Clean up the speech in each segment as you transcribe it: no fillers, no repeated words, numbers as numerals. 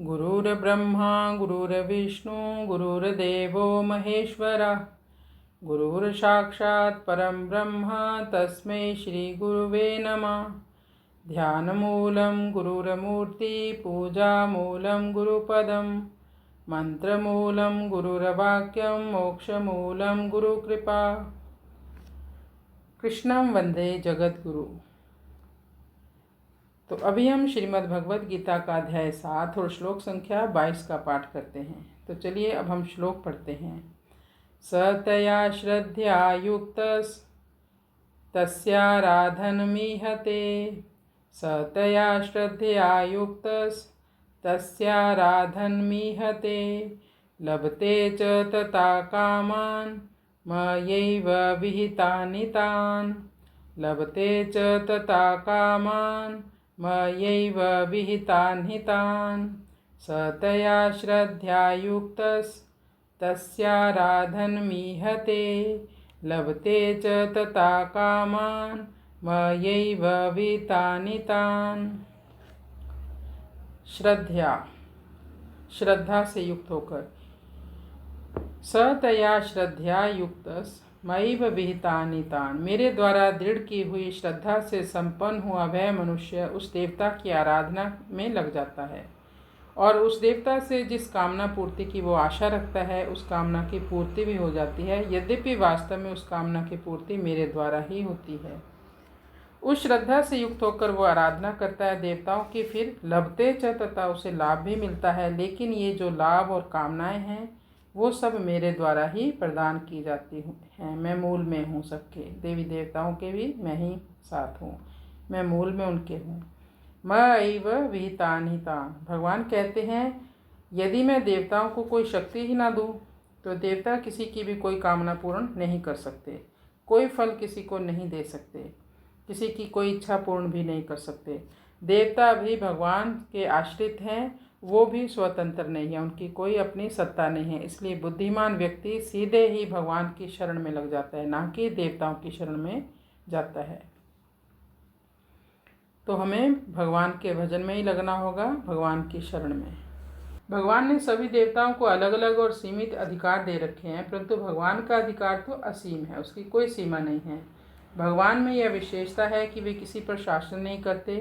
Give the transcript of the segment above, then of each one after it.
गुरुर्ब्रह्मा गुरुर्विष्णु गुरुर्देवो महेश्वरः गुरुर्साक्षात् परं ब्रह्म तस्मै श्रीगुरुवे नमः। ध्यानमूलं गुरुर्मूर्ति पूजामूलं गुरुपदं मंत्रमूलं गुरुर्वाक्यं मोक्षमूलं गुरुकृपा। कृष्णं वंदे जगद्गुरु। तो अभी हम श्रीमद् भगवद गीता का अध्याय 7 और श्लोक संख्या 22 का पाठ करते हैं। तो चलिए अब हम श्लोक पढ़ते हैं। सतया श्रद्धया युक्तस् तस्याराधनमीहते। सतया श्रद्धया युक्तस् तस्याराधनमीहते। लभते च तथा कामान् मयैव विहितानि तान्। लभते च तथा कामान् मयैव विहितानि तान्। सतया श्रद्धया युक्तस् तस्याराधनमीहते। लभते च तथा कामान् मयैव विहितानि तान्। श्रद्धा से युक्त होकर। सतया श्रद्धया युक्तस् मयैव विहितानि तान्। मेरे द्वारा दृढ़ की हुई श्रद्धा से संपन्न हुआ वह मनुष्य उस देवता की आराधना में लग जाता है और उस देवता से जिस कामना पूर्ति की वो आशा रखता है उस कामना की पूर्ति भी हो जाती है, यद्यपि वास्तव में उस कामना की पूर्ति मेरे द्वारा ही होती है। उस श्रद्धा से युक्त होकर वो आराधना करता है देवताओं की, फिर लभते च तथा उसे लाभ भी मिलता है। लेकिन ये जो लाभ और कामनाएं हैं वो सब मेरे द्वारा ही प्रदान की जाती हैं। मैं मूल में हूँ सबके, देवी देवताओं के भी मैं ही साथ हूँ, मैं मूल में उनके हूँ। मयैव विहितानि तान्। भगवान कहते हैं यदि मैं देवताओं को कोई शक्ति ही ना दूँ तो देवता किसी की भी कोई कामना पूर्ण नहीं कर सकते, कोई फल किसी को नहीं दे सकते, किसी की कोई इच्छा पूर्ण भी नहीं कर सकते। देवता भी भगवान के आश्रित हैं, वो भी स्वतंत्र नहीं है, उनकी कोई अपनी सत्ता नहीं है। इसलिए बुद्धिमान व्यक्ति सीधे ही भगवान की शरण में लग जाता है, ना कि देवताओं की शरण में जाता है। तो हमें भगवान के भजन में ही लगना होगा, भगवान की शरण में। भगवान ने सभी देवताओं को अलग अलग और सीमित अधिकार दे रखे हैं, परंतु भगवान का अधिकार तो असीम है, उसकी कोई सीमा नहीं है। भगवान में यह विशेषता है कि वे किसी पर शासन नहीं करते,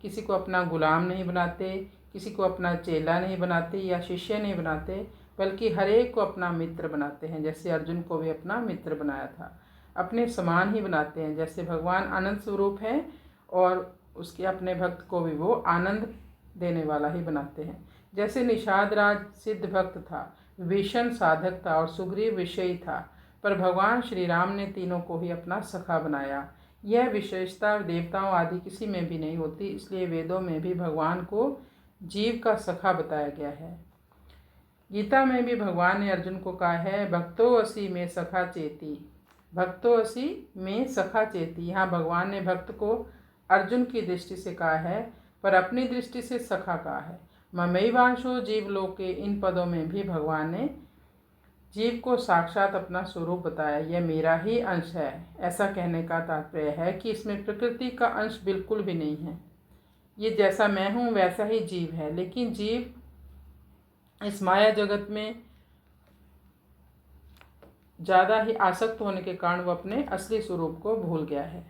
किसी को अपना गुलाम नहीं बनाते, किसी को अपना चेला नहीं बनाते या शिष्य नहीं बनाते, बल्कि हर एक को अपना मित्र बनाते हैं। जैसे अर्जुन को भी अपना मित्र बनाया था, अपने समान ही बनाते हैं। जैसे भगवान आनंद स्वरूप है और उसके अपने भक्त को भी वो आनंद देने वाला ही बनाते हैं। जैसे निषाद राज सिद्ध भक्त था, विभीषण साधक था और सुग्रीव विषयी था, पर भगवान श्री राम ने तीनों को ही अपना सखा बनाया। यह विशेषता देवताओं आदि किसी में भी नहीं होती, इसलिए वेदों में भी भगवान को जीव का सखा बताया गया है। गीता में भी भगवान ने अर्जुन को कहा है भक्तो असि में सखा चेती। भक्तो असि में सखा चेती। यहाँ भगवान ने भक्त को अर्जुन की दृष्टि से कहा है, पर अपनी दृष्टि से सखा कहा है। ममैवांशो जीवलोके, इन पदों में भी भगवान ने जीव को साक्षात अपना स्वरूप बताया। यह मेरा ही अंश है, ऐसा कहने का तात्पर्य है कि इसमें प्रकृति का अंश बिल्कुल भी नहीं है। ये जैसा मैं हूँ वैसा ही जीव है, लेकिन जीव इस माया जगत में ज़्यादा ही आसक्त होने के कारण वो अपने असली स्वरूप को भूल गया है।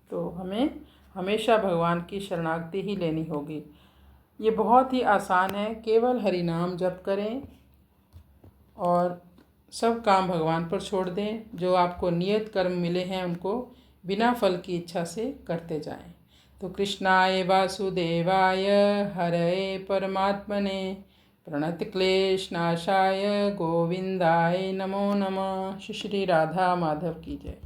तो हमें हमेशा भगवान की शरणागति ही लेनी होगी। ये बहुत ही आसान है, केवल हरि नाम जप करें और सब काम भगवान पर छोड़ दें। जो आपको नियत कर्म मिले हैं उनको बिना फल की इच्छा से करते जाएं। तो कृष्णाय वासुदेवाय हरये परमात्मने प्रणतक्लेशनाशाय गोविंदाय नमो नमः। श्री राधा माधव की जय।